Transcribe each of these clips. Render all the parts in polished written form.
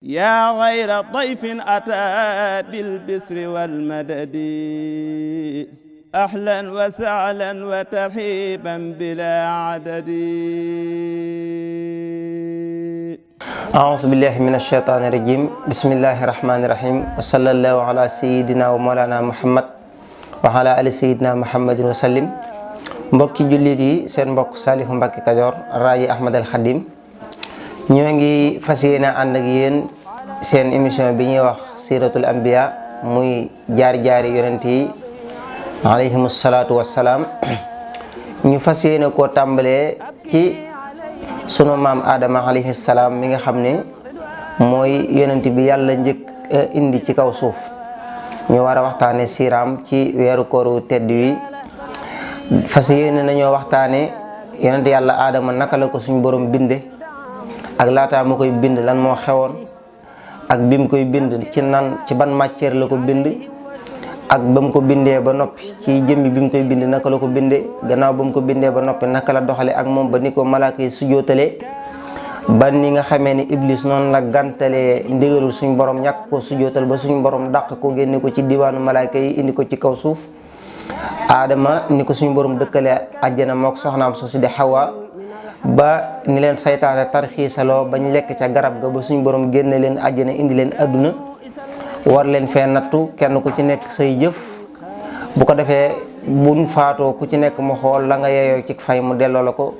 yaa xayra dayfin ataa bil bisri wal madadi ahlan wa sahlan wa tarhiban bilaa adadi. A'uuzu billahi mina shaytaani rajiim bismillahi rahmaani rahiim wa sallallahu ala sayyidina wa mawlana Muhammad wa ala ali sayyidina Muhammadin wa sallim. Mbokki jullit yi, seen mbokk Saliou Mbacké Kadior Raji Ahmad al Khadim ñoo ngi fas yéene ànd ak yéen seen émission bi ñuy wax siratul anbiya, muy jaar-jaari yonent yi alayhimu salaatu wassalaam. ñu fas yéene koo tàmbalee ci sunu maam Adama alayhi salaam mi nga xam ne mooy yonent bi yàlla njëkk indi ci kaw suuf. ñu war a waxtaane siiraam ci weeru kooru tedd wi. fas yéene nañoo waxtaane yonent yàlla Adama naka la ko suñu borom binde, ak laataa mu koy bind lan moo xewoon, ak bi mu koy bind ci ban matière la ko bind, ak ba mu ko bindee ba noppi ci jëmmi bi mu koy bind naka la ko bindee, gannaaw ba mu ko bindee ba noppi naka la doxale ak moom ba ni ko malaaka yi sujjóotalee, ba ni nga xamee ni Iblis noonu la gàntalee ndigalul suñu borom ñàkk ko sujjóotal ba suñu borom dàq ko génne ko ci diwaanu malaaka yi indi ko ci kaw suuf. Adama ni ko suñu borom dëkkale àjjana mook soxnaam soo su di Hawa, ba ni leen saytaane tarxiisaloo bañ lekk ca garab ga ba suñu borom génne leen àjjana indi leen adduna, war leen fee nattu kenn ku ci nekk say jëf. bu ko defee buñ faatoo ku ci nekk mu xool la nga yeyoo ci fay mu delloo la ko.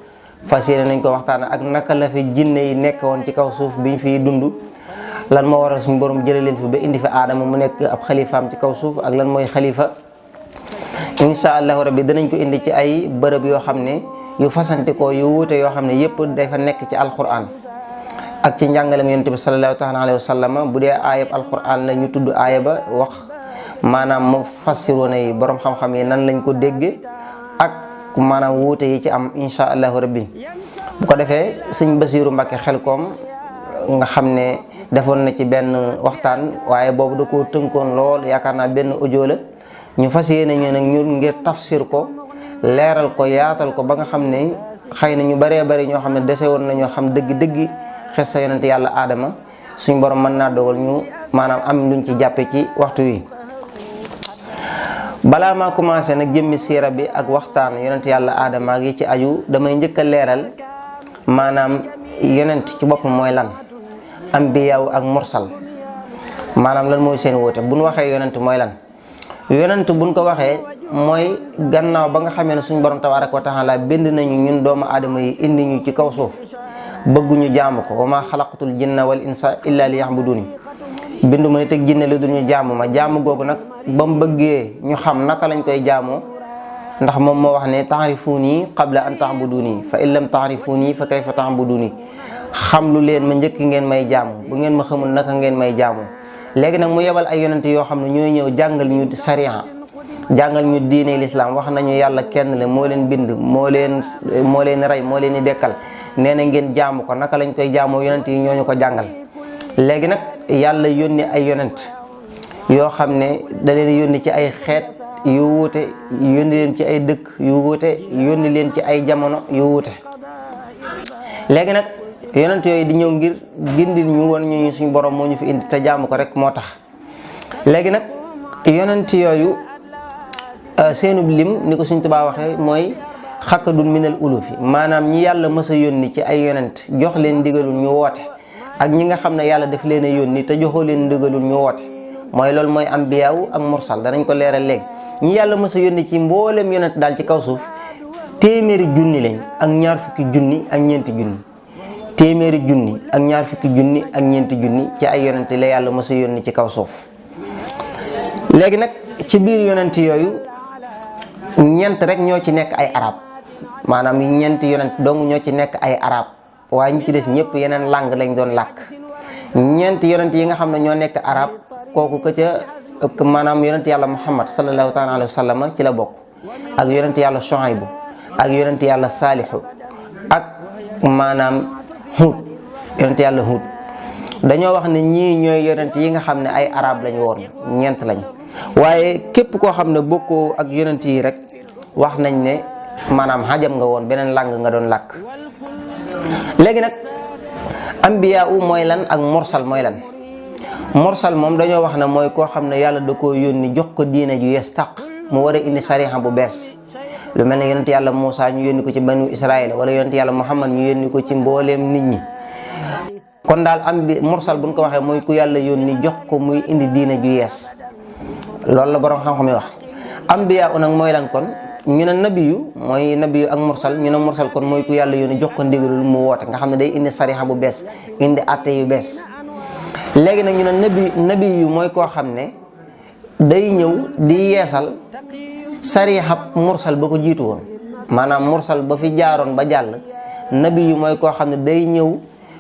fas yéene nañ ko waxtaan ak naka la fi jinne yi nekk woon ci kaw suuf biñ fiy dund, lan moo waral suñu borom jële leen fi ba indi fi Adama mu nekk ab xalifaam ci kaw suuf, ak lan mooy xalifa. insha allahu rabbi danañ ko indi ci ay bërëb yoo xam ne yu fasantikoo yu wuute yoo xam ne yëpp dafa nekk ci alquran ak ci njàngalem yonent bi sallallahu taala alayhi wa sallam. bu dee aayab alquran la ñu tudd aaya ba, wax maanaam mu fassiroona yi borom xam-xam yi nan lañ ko dégge ak maanaam wuute yi ci am insha allahu rabbi. bu ko defee sëñ Basiiru Mbàkke Xelkom nga xam ne defoon na ci benn waxtaan, waaye boobu da koo tënkoon lool, yaakaar naa benn audio la. ñu fas yéene ñu nag ñun ngir tafsir ko, leeral ko, yaatal ko ba nga xam ne xëy na ñu baree bari ñoo xam ne dese woon nañoo xam dëgg-dëgg xes sa yonent yàlla Adama, suñ borom mën naa dogal ñu maanaam am luñ ci jàppe ci waxtu wi. balaa maa commencé nag jëmmi siira bi ak waxtaan yonent yàlla Adama ak yi ci aju, damay njëkk a leeral maanaam yonent ci boppam mooy lan, ambiyaaw ak mursal maanaam lan mooy seen wóote. bu ñu waxee yonent mooy lan, yonent buñ ko waxee mooy gannaaw ba nga xamee ne suñu borom tabaaraka wa taala bind nañu ñun doomu aadama yi indi ñu ci kaw suuf, bëgguñu jaamu ko. wa maa xalaqtul jinna wal insa illa li yaxbuduni, bindu ma ne teg jinne la duñu jaamu ma. jaamu googu nag ba mu bëggee ñu xam naka lañ koy jaamoo, ndax moom moo wax ne taarifuni qabla an taabuduni fa in lam taarifuni fa kayfa taabuduni. xam lu leen ma njëkk ngeen may jaamu, bu ngeen ma xamul naka ngeen may jaamu. léegi nag mu yebal ay yonent yoo xam ne ñooy ñëw jàngal ñu sariya, jàngal ñu diine lislaam, wax nañu yàlla kenn la, moo leen bind, moo leen rey, moo leen di dekkal, nee na ngeen jaamu ko. naka lañ koy jaamoo yonent yi ñooñu ko jàngal. léegi nag yàlla yónni ay yonent yoo xam ne da leen yónni ci ay xeet yu wuute, yónni leen ci ay dëkk yu wuute, yónni leen ci ay jamono yu wuute. léegi nag yonent yooyu di ñëw ngir gindil ñu woon ñu suñu borom moo ñu fi indi te jaamu ko rek moo tax. léegi nag yonent yooyu seenub lim ni ko suñ Tuubaa waxee mooy xakkadun minal ulufi, maanaam ñi yàlla mës a yónni ci ay yonent jox leen ndigalul ñu woote, ak ñi nga xam ne yàlla daf leen a yónni te joxoo leen ndigalul ñu woote. mooy loolu mooy ambiyaawu ak mursal, danañ ko leeral léegi. ñi yàlla mës a yónni ci mboolem yonent daal ci kaw suuf téeméeri junni lañ ak ñaar fukki junni ak ñeenti junni. téeméeri junni ak ñaar fukki junni ak ñeenti junni ci ay yonent la yàlla mës a yónni ci kaw suuf. léegi nag ci biir yonent yooyu ñeent rek ñoo ci nekk ay arab, maanaam ñeenti yonent dong ñoo ci nekk ay arab, waaye ñu ci des ñëpp yeneen langue lañ doon làkk. ñeenti yonent yi nga xam ne ñoo nekk arab, kooku ka ca maanaam yonent yàlla Muhammad sallallahu taala alayhi wa sallam ci la bokk, ak yonent yàlla Shuaybu, ak yonent yàlla Saalihu, ak maanaam Huud, yonent yàlla Huud. dañoo wax ne ñii ñooy yonent yi nga xam ne ay arab lañ woon, ñeent lañ. waaye képp koo xam ne bokkoo ak yonent yi rek wax nañ ne maanaam xajam nga woon, beneen langue nga doon làkk. léegi nag ambiya u mooy lan ak mursal mooy lan. mursal moom dañoo wax ne mooy koo xam ne yàlla da koo yónni jox ko diine ju yees tàq mu war a indi sariha bu bees. lu mel ne yonent yàlla Muusa ñu yónni ko ci banu Israël wala yonent yàlla Muhammad ñu yónni ko ci mbooleem nit ñi. kon daal mursal buñ ko waxee mooy ku yàlla yónni jox ko muy indi diine ju yees loolu la borom xam-xam yi wax. ambiya u nag mooy lan kon ñu ne nabiyu mooy nabiyu ak mursal ñu ne mursal kon mooy ku yàlla yónni jox ko ndigalul mu woote nga xam ne day indi sariha bu bees indi atte yu bees. léegi nag ñu ne nabiyu mooy koo xam ne day ñëw di yeesal sariha mursal ba ko jiitu woon maanaam mursal ba fi jaaroon ba jàll. nabiyu mooy koo xam ne day ñëw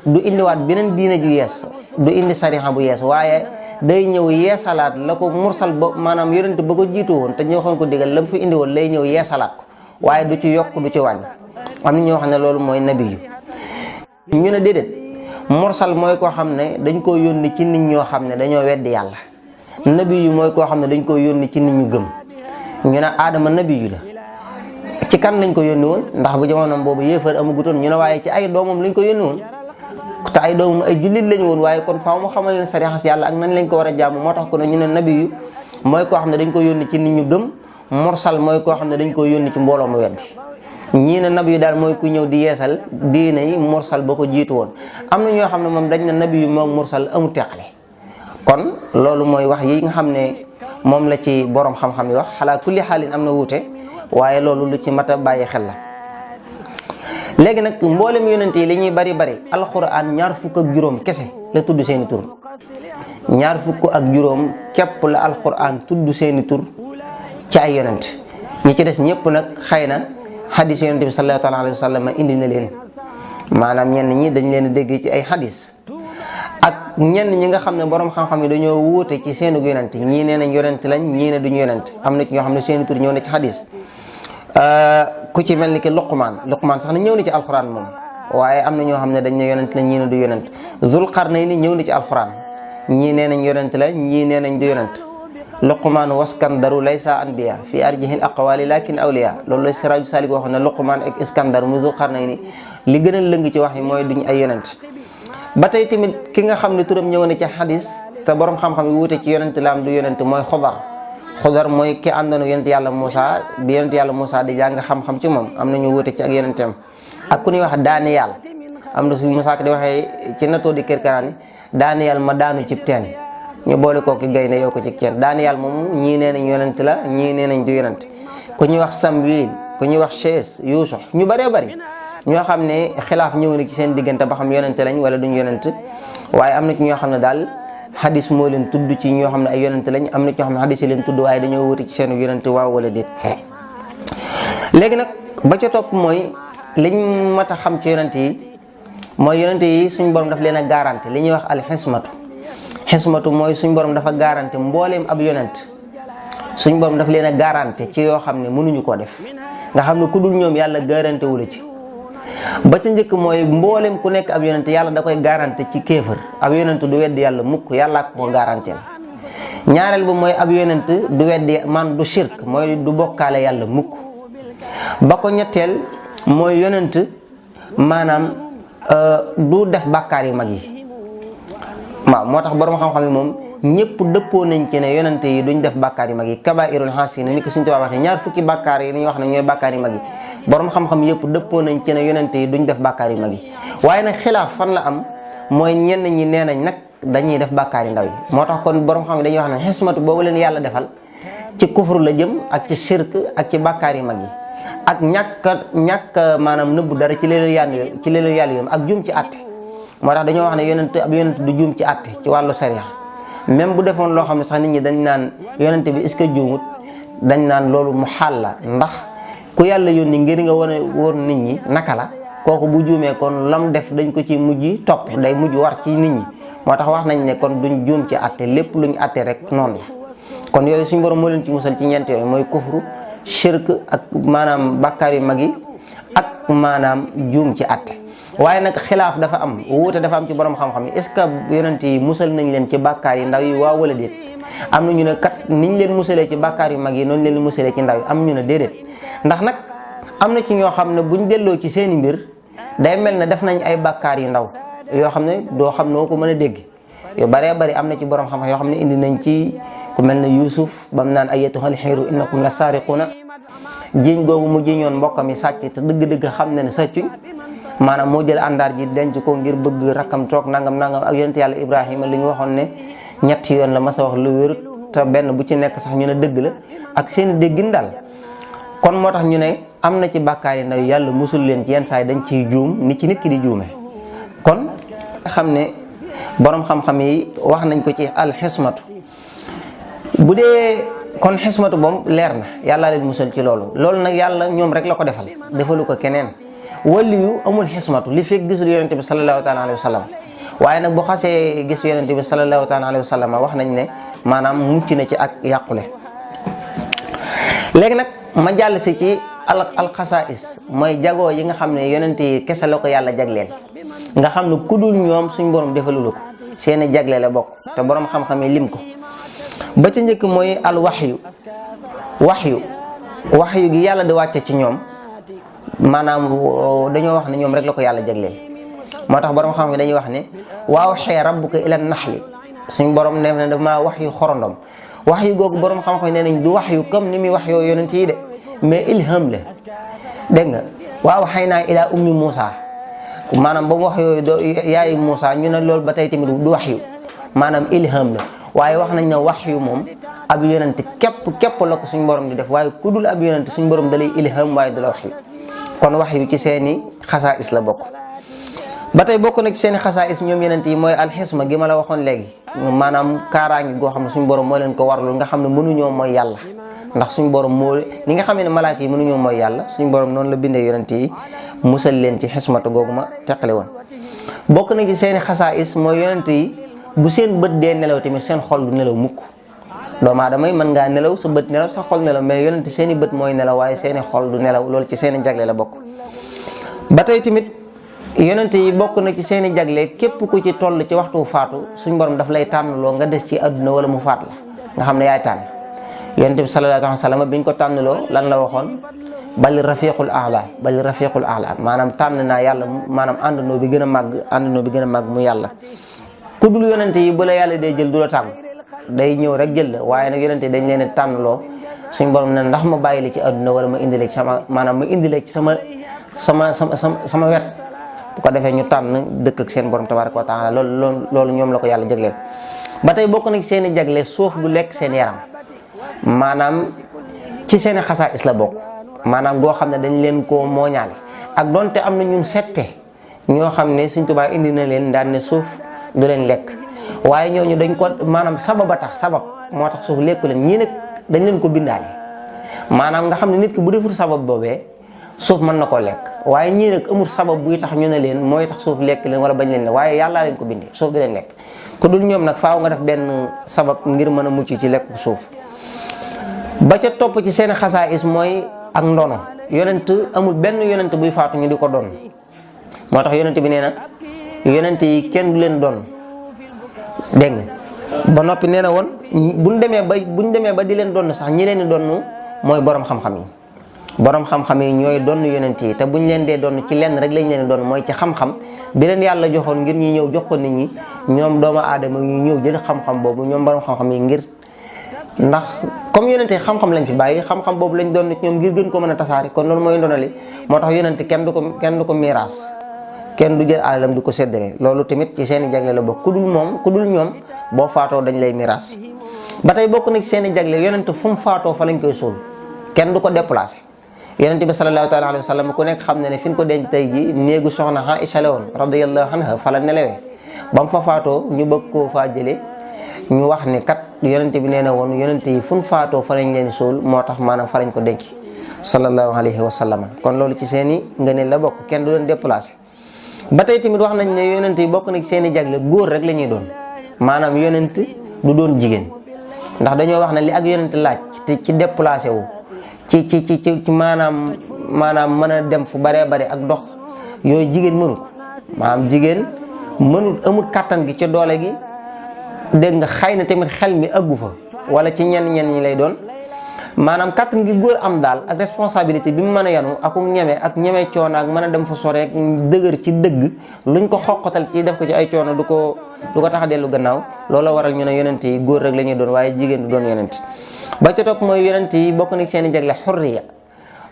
du indiwaat beneen diine ju yees du indi sariha bu yees waaye day ñëw yeesalaat la ko mursal ba maanaam yonent ba ko jiitu woon te ñu waxoon ko digal la mu fi indi woon lay ñëw yeesalaat ko waaye du ci yokk du ci wàññi. am na ñoo xam ne loolu mooy nabiyu. ñu ne déedéet mursal mooy koo xam ne dañ koo yónni ci nit ñoo xam ne dañoo weddi yàlla. nabiyu mooy koo xam ne dañ koo yónni ci nit ñu gëm. ñu ne Adama nabiyu la ci kan lañ ko yónni woon ndax bu jamonoom boobu yéefar amagutoon ñu ne waaye ci ay doomam lañ ko yónni woon te ay doomam ay jullit lañu woon waaye kon faaw mu xamal leen sariya yàlla ak nañ lañ ko war a jaamu moo tax ko ne ñu ne nabiyu mooy koo xam ne dañ ko yónni ci nit ñu gëm. mursal mooy koo xam ne dañ ko yónni ci mbooloo mu weddi. ñii ne nabiyu daal mooy ku ñëw di yeesal diine yi mursal ba ko jiitu woon. am na ñoo xam ne moom dañ ne nabiyu moom mursal amul teqale. kon loolu mooy wax yi nga xam ne moom la ci borom xam-xam yi wax xalaa kulli xaalin am na wuute waaye loolu lu ci mat a bàyyi xel la. léegi nag mboolem yonent yi li ñuy bari alxuraan 25 kese la tudd seeni tur 25 képp la alxuraan tudd seeni tur ci ay yonent ñi ci des ñëpp nag xëy na xadis yonent bi sallallahu alayhi wa sallam indi na leen maanaam ñenn ñi dañ leen a dégg ci ay xadis. ak ñenn ñi nga xam ne borom xam-xam yi dañoo wuute ci seenu yonent ñii nee nañ yonent lañ ñii ne duñu yonent am na ci ñoo xam ne seeni tur ñëw na ci xadis. ku ci mel ni ki Luqmaan sax na ñëw na ci alxuraan moom waaye am na ñoo xam ne dañ ne yonent la ñii ne du yonent. Zul Qarnayni ñëw na ci alxuraan ñii nee nañ yonent la ñii nee nañ du yonent. Luqmaan waskandaru laysa anbiya fi arjihil aqwali lakin awliya loolu la Siraaju Saalik waxoon ne Luqmaan ak Iskandar mu Zul Qarnayni li gën a lëng ci wax yi mooy duñ ay yonent. ba tey tamit ki nga xam ne turam ñëw na ci xadis te borom xam-xam yi wuute ci yonent la am du yonent mooy Xudar mooy ki àndoon yonent yàlla Moussa bi yonent yàlla Moussa di jàng xam-xam ci moom am na ñu wuute ci ak yonentam. ak ku ñuy wax Daaniyal am na suñu Moussa di waxee ci natoo di Kirkiraani Daaniyal ma daanu cib teen ñu boole kooku gaynde yow ko ci teen Daaniyal moom ñii nee nañ yonent la ñii nee nañ du yonent. ku ñuy wax Samwil ku ñuy wax Chees Yuusuf ñu bëree bëri ñoo xam ne xilaaf ñëw na ci seen diggante ba xam yonent lañ wala duñ yonent waaye am na ci ñoo xam ne daal xadis moo leen tudd ci ñoo xam ne ay yonent lañ am na ci ñoo xam ne xadis yi leen tudd waaye dañoo wuti ci seen yonent waaw wala déet. léegi nag ba ca topp mooy liñ mat a xam ci yonent yi mooy yonent yi suñ borom daf leen a garanti li ñuy wax al xismatu mooy suñ borom dafa garanti mbooleem ab yonent suñ borom daf leen a garanti ci yoo xam ne mënuñu koo def nga xam ne ku dul ñoom yàlla garanti wu la ci. ba ca njëkk mooy mboolem ku nekk ab yonent yàlla da koy garanti ci kéefër ab yonent du weddi yàlla mukk yàllaa ko garanteel. ñaareel ba mooy ab yonent du weddi man du shirk mooy du bokkaale yàlla mukk. ba ko ñetteel mooy yonent maanaam du def bàkkaar yu mag yi waaw moo tax borom xam-xam yi moom ñëpp dëppoo nañ ci ne yonent yi duñ def bàkkaar yu mag yi kabairul xaasina ni ko suñu tubaab waxee 20 bàkkaar yi dañuy wax ne ñooy bàkkaar yu mag yi borom xam-xam yëpp dëppoo nañ ci ne yonent yi duñ def bàkkaar yu mag yi waaye nag xilaaf fan la am mooy ñenn ñi nee nañ nag dañuy def bàkkaar yu ndaw yi moo tax kon borom xam yi dañuy wax ne xismatu boobu leen yàlla defal ci kufru la jëm ak ci shirk ak ci bàkkaar yu mag yi ak ñàkk maanaam nëbbu dara ci leen yàlla yoom ak juum ci àtte moo tax dañoo wax ne ab yonent du juum ci àtte ci wàllu sariya même bu defoon loo xam ne sax nit ñi dañ naan yonent bi est-ce que juumut dañ naan loolu mu xaal la ndax ku yàlla yónni ngir nga wane woon nit ñi naka la kooku bu juumee kon lam def dañ ko ci mujj topp day mujj war ci nit ñi moo tax wax nañ ne kon duñ juum ci àtte lépp luñ àtte rek noonu la kon yooyu suñu borom moo leen ci musal ci ñeent yooyu mooy kufru shirk ak maanaam bàkkaar yu mag yi ak maanaam juum ci àtte waaye nag xilaaf dafa am wuute dafa am ci borom xam-xam yi est-ce que yonent yi musal nañ leen ci bàkkaar yi ndaw yi waaw wala déet am na ñu ne kat niñ leen musalee ci bàkkaar yu mag yi noonu leen musalee ci ndaw yi am ñu ne déedéet ndax nag am na ci ñoo xam ne buñ delloo ci seeni mbir day mel ne def nañ ay bàkkaar yu ndaw yoo xam ne doo xam noo ko mën a dégg yu baree bari am na ci borom xam-xam yoo xam ne indi nañ ci ku mel ne Yuusuf bam naan ayyatuhal xiiru innakum la saariquuna jiñ googu mu jiñoon mbokkam yi sàcc te dëgg-dëgg xam ne sàccuñ maanaam moo jël àndaar ji denc ko ngir bëgg rakkam toog nangam ak yonent yàlla Ibrahima li ñu waxoon ne ñetti yoon la mas a wax lu wérut te benn bu ci nekk sax ñu ne dëgg la ak seen déggin daal. kon moo tax ñu ne am na ci bàkkaar yi ndaw yàlla musul leen ci yenn saa yi dañ ciy juum ni ci nit ki di juume kon xam ne borom xam-xam yi wax nañ ko ci alxismatu bu dee kon xismatu moom leer na yàlla leen musal ci loolu nag yàlla ñoom rek la ko defal defalu ko keneen wali yu amul xismatu li fekk gisul yonente bi sallallahu taala alayhi wa sallam waaye nag bu xasee gis yonente bi sallallahu taala alayhi wa sallam wax nañ ne maanaam mucc na ci ak yàqule. léegi nag ma jàll si ci alxasaais mooy jagoo yi nga xam ne yonente yi kese la ko yàlla jagleel nga xam ne ku dul ñoom suñ borom defalulu ko seeni jagle la bokk te borom xam-xam yi lim ko ba ca njëkk mooy al waxyu gi yàlla di wàcce ci ñoom maanaam dañoo wax ne ñoom rek la ko yàlla jagleel moo tax borom xam-xam yi dañuy wax ne waaw xee rabbuka ila naxli suñ borom ne ne dafa maa waxyu xorondom waxyu googu borom xam-xam yi nee nañ du waxyu comme ni muy wax yoo yonent yi de mais ilham la dégg nga waaw xëy naa ila ummi Moussa maanaam ba mu wax yooyu yaayu Moussa ñu ne loolu ba tey tamit du waxyu maanaam ilham la waaye wax nañ ne waxyu moom ab yonent képp la ko suñ borom di def waaye ku dul ab yonent suñ borom dalay ilham waaye du la waxyu kon waxyu ci seeni xasaais la bokk. ba tey bokk na ci seeni xasaais ñoom yonent yi mooy alxisma gi ma la waxoon léegi maanaam kaaraangi goo xam ne suñ borom moo leen ko warlul nga xam ne mënuñoo mooy yàlla ndax suñ borom moo li nga xam ne malaaka yi mënuñoo mooy yàlla suñ borom noonu la bindee yonent yi musal leen ci xismatu googu ma teqale woon. bokk na ci seeni xasaais mooy yonent yi bu seen bët dee nelaw tamit seen xol du nelaw mukk doomu aadama yi mën ngaa nelaw sa bët nelaw sa xol nelaw mais yonent seeni bët mooy nelaw waaye seeni xol du nelaw loolu ci seeni jagle la bokk. ba tey tamit yonent yi bokk na ci seeni jagle képp ku ci toll ci waxtu faatu suñ borom daf lay tànnloo nga des ci àdduna wala mu faat la nga xam ne yaay tànn yonent bi sallallahu alayhi wa sallam biñ ko tànnloo lan la waxoon bali rafiqul a'la maanaam tànn naa yàlla maanaam àndandoo bi gën a màgg mu yàlla. ku dul yonent yi bu la yàlla day jël du la tàggu day ñëw rek jël la waaye nag yonent yi dañ leen tànnloo suñ borom ne ndax ma bàyyi la ci àdduna wala ma indi la ci sama wet bu ko defee ñu tànn dëkk ak seen borom tabaraka wa taala loolu ñoom la ko yàlla jagleel. ba tey bokk na ci seen i jagle suuf du lekk seen yaram maanaam ci seen i xasaais la bokk maanaam goo xam ne dañ leen koo mooñaale ak donte am na ñun sette ñoo xam ne Sëñ Tuubaa indi na leen daan ne suuf du leen lekk waaye ñooñu dañ ko maanaam sabab moo tax suuf lekku leen ñii nag dañ leen ko bindaale maanaam nga xam ne nit ki bu deful sabab boobee suuf mën na koo lekk waaye ñii nag amul sabab buy tax ñu ne leen mooy tax suuf lekk leen wala bañ leen ne waaye yàllaa leen ko bindee suuf du leen lekk ku dul ñoom nag faaw nga def benn sabab ngir mën a mucc ci lekk suuf. ba ca topp ci seen xasaais mooy ak ndono yonent amul benn yonent buy faatu ñu di ko doon moo tax yonent bi nee na yonent yi kenn du leen doon dégg nga ba noppi nee na woon buñ demee ba di leen doon sax ñi leen di doon mooy borom xam-xam yi. borom xam-xam yi ñooy doon yonent yi te buñ leen dee doon ci lenn rek lañ leen doon mooy ci xam-xam bi leen yàlla joxoon ngir ñu ñëw jox ko nit ñi ñoom doomu aadama ñu ñëw jël xam-xam boobu ñoom borom xam-xam yi ngir ndax comme yonent yi xam-xam lañ fi bàyyi xam-xam boobu lañ doon ñoom ngir gën ko mën a tasaare kon loolu mooy ndonali moo tax yonent kenn du ko miiraas kenn du jël alalam di ko séddale loolu tamit ci seen i jagle la bokk ku dul ñoom boo faatoo dañ lay miiraas. ba tey bokk na ci seen i jagle yonent fu mu faatoo fa lañ koy suul kenn du ko déplacé. yonent bi sallallahu taala alayhi wa sallam ku nekk xam ne fi ñu ko denc tey ji néegu soxna Aïcha la woon radiyallahu anha fa la nelawee ba mu fa faatoo ñu bëgg koo faa jëlee ñu wax ni kat yonent bi nee na woon yonent yi fu ñu faatoo fa lañ leen suul moo tax maanaam fa lañ ko denc sallallahu alayhi wa sallam kon loolu ci seen i ngëneel la bokk kenn du leen déplacé. ba tey tamit wax nañ ne yonent yi bokk na ci seen i jagle góor rek la ñuy doon maanaam yonent du doon jigéen ndax dañoo wax ne li ak yonent laaj ci déplacé wu. ci maanaam mën a dem fu baree bari ak dox yooyu jigéen mënu ko maanaam jigéen amul kàttan gi ci doole gi dégg nga xëy na tamit xel mi ëggu fa wala ci ñenn ñi lay doon maanaam kàttan gi góor am daal ak responsabilité bi mu mën a yanu ak ñeme coono ak mën a dem fa sore dëgër ci dëgg luñ ko xoqatal ci def ko ci ay coono du ko tax a dellu gannaaw loola waral ñu ne yonent yi góor rek la ñuy doon waaye jigéen du doon yonent ba ca topp mooy yonent yi bokk na seen i jagle xurriya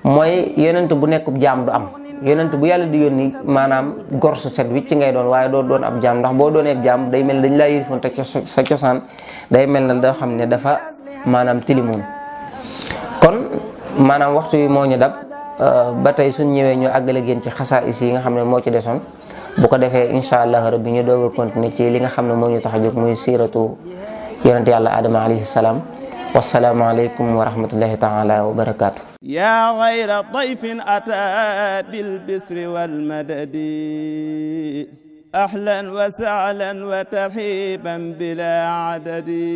mooy yonent bu nekkub jaam du am yonent bu yàlla di yónni maanaam gor su set wi ci ngay doon waaye doo doon ab jaam ndax boo doonee ab jaam day mel ne dañ laa yërifoon te sa cosaan day mel ne doo xam ne dafa maanaam tilimoon kon maanaam waxtu yi moo ñu dab ba tey suñ ñëwee ñu àggale génn ci xasaais yi nga xam ne moo ci desoon bu ko defee incha allah rabbi ñu doog a continuer ci li nga xam ne moo ñu tax a jóg muy siiratu yonent yàlla Adama alayhi salaam wassalaamu aleykum wa rahmatullahi taala wa barakaatu. yaa xayra dayfin ataa bil bisri wal madadi ahlan wa sahlan wa tarhiban bila adadi